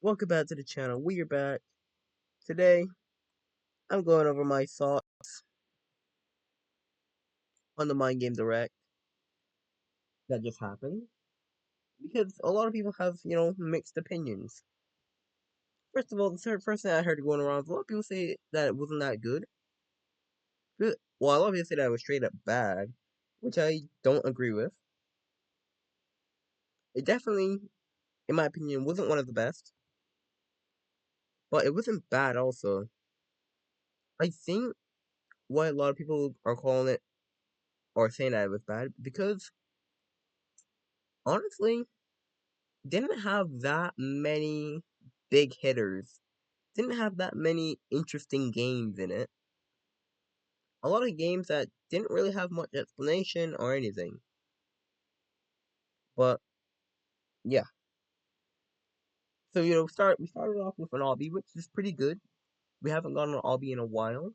Welcome back to the channel. We are back. Today, I'm going over my thoughts on the Mind Game Direct that just happened. Because a lot of people have, mixed opinions. First of all, first thing I heard going around, a lot of people say that it wasn't that good. Well, a lot of people say that it was straight up bad, which I don't agree with. It definitely, in my opinion, wasn't one of the best, but it wasn't bad also. I think why a lot of people are calling it or saying that it was bad, because honestly, didn't have that many big hitters. Didn't have that many interesting games in it. A lot of games that didn't really have much explanation or anything. But yeah. So we started off with an obby, which is pretty good. We haven't gotten an obby in a while,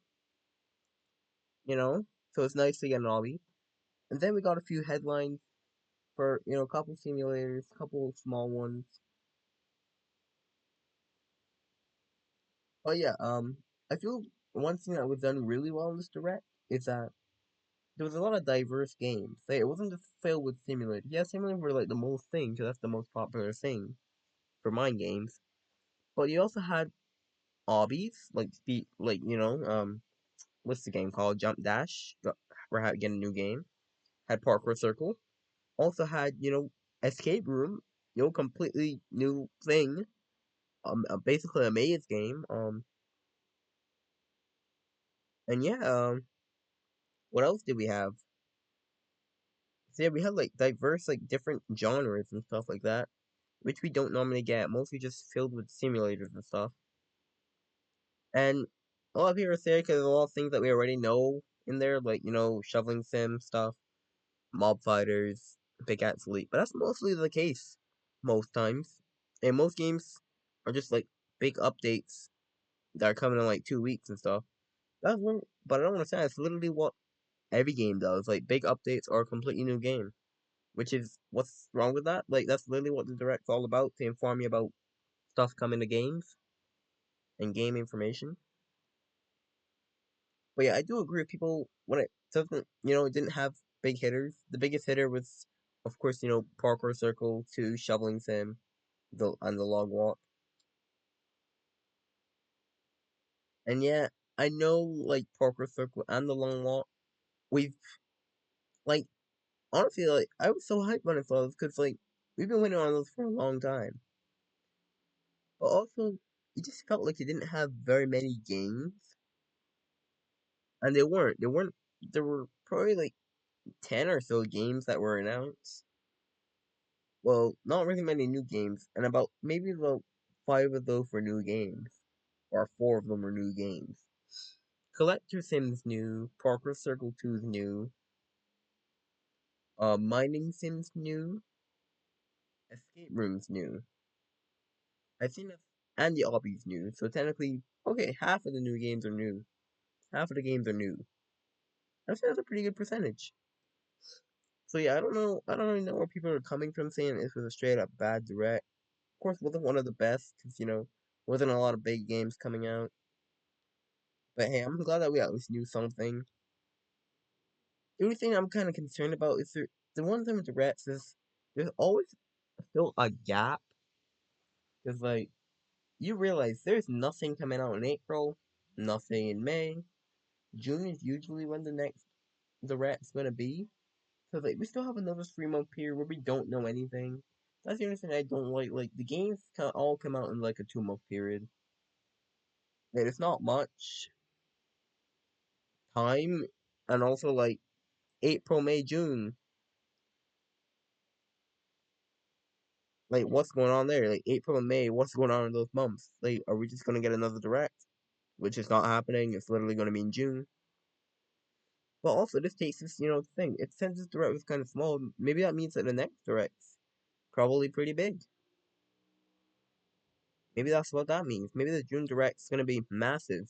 you know, so it's nice to get an obby. And then we got a few headlines for a couple simulators, a couple small ones. But yeah, I feel one thing that was done really well in this direct is that there was a lot of diverse games. Like, it wasn't just filled with simulators. Yeah, simulators were like the most thing, because that's the most popular thing for mind games. But you also had obbies, like what's the game called? Jump Dash. We're getting a new game. Had Parkour Circle. Also had Escape Room. Completely new thing. Basically a maze game. And yeah. What else did we have? So yeah, we had like diverse, like different genres and stuff like that, which we don't normally get, mostly just filled with simulators and stuff. And a lot of people are saying because a lot of things that we already know in there, like shoveling sim stuff, mob fighters, big cat sleep. But that's mostly the case most times. And most games are just like big updates that are coming in like 2 weeks and stuff. But I don't understand. It's literally what every game does. Like big updates or a completely new game. Which is what's wrong with that? Like that's literally what the direct's all about, to inform you about stuff coming to games and game information. But yeah, I do agree with people when it doesn't, it didn't have big hitters. The biggest hitter was, of course, Parkour Circle, 2, Shoveling Sim, and the Log Walk. And yeah, I know like Parkour Circle and the Long Walk. We've like honestly, like I was so hyped when I saw this because like we've been waiting on those for a long time. But also, it just felt like it didn't have very many games, and they weren't. They weren't. There were probably like 10 or so games that were announced. Well, not really many new games, and about maybe about 5 of those were new games, or 4 of them were new games. Collector Sims new, Parker Circle 2's new, Mining Sims new, Escape Rooms new. I think that's and the Obby's new. So technically, okay, half of the new games are new. Half of the games are new. I think that's a pretty good percentage. So yeah, I don't know. I don't really know where people are coming from saying this was a straight up bad direct. Of course, wasn't one of the best because wasn't a lot of big games coming out. But hey, I'm glad that we at least knew something. The only thing I'm kind of concerned about is the one thing with directs is there's always still a gap. Because like you realize there's nothing coming out in April, nothing in May. June is usually when the next direct's gonna be. So like we still have another 3 month period where we don't know anything. That's the only thing I don't like. Like the games can all come out in like a 2 month period. And it's not much time, and also like April, May, June. Like what's going on there? Like April and May, what's going on in those months? Like are we just gonna get another direct? Which is not happening. It's literally gonna be in June. But also this takes this, thing. It since this direct was kind of small, maybe that means that the next direct's probably pretty big. Maybe that's what that means. Maybe the June direct's gonna be massive.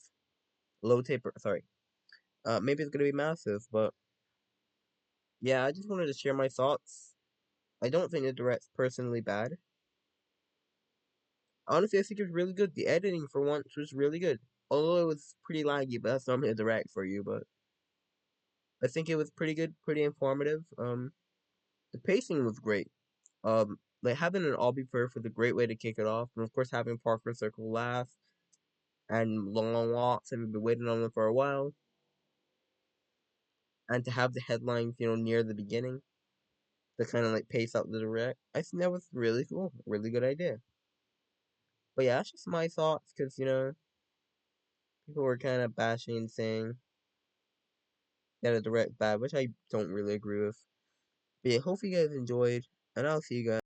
Low taper, sorry. Maybe it's gonna be massive, but yeah, I just wanted to share my thoughts. I don't think the direct's personally bad. honestly, I think it was really good. The editing for once was really good. Although it was pretty laggy, but that's normally a direct for you, but I think it was pretty good, pretty informative. The pacing was great. Like having an obby perf was a great way to kick it off, and of course having Parker Circle last and long walks, and we've been waiting on them for a while, and to have the headlines, near the beginning to kind of like pace out the direct, I think that was really cool, really good idea. But yeah, that's just my thoughts, because people were kind of bashing and saying that a direct bad, which I don't really agree with. But yeah, hope you guys enjoyed, and I'll see you guys.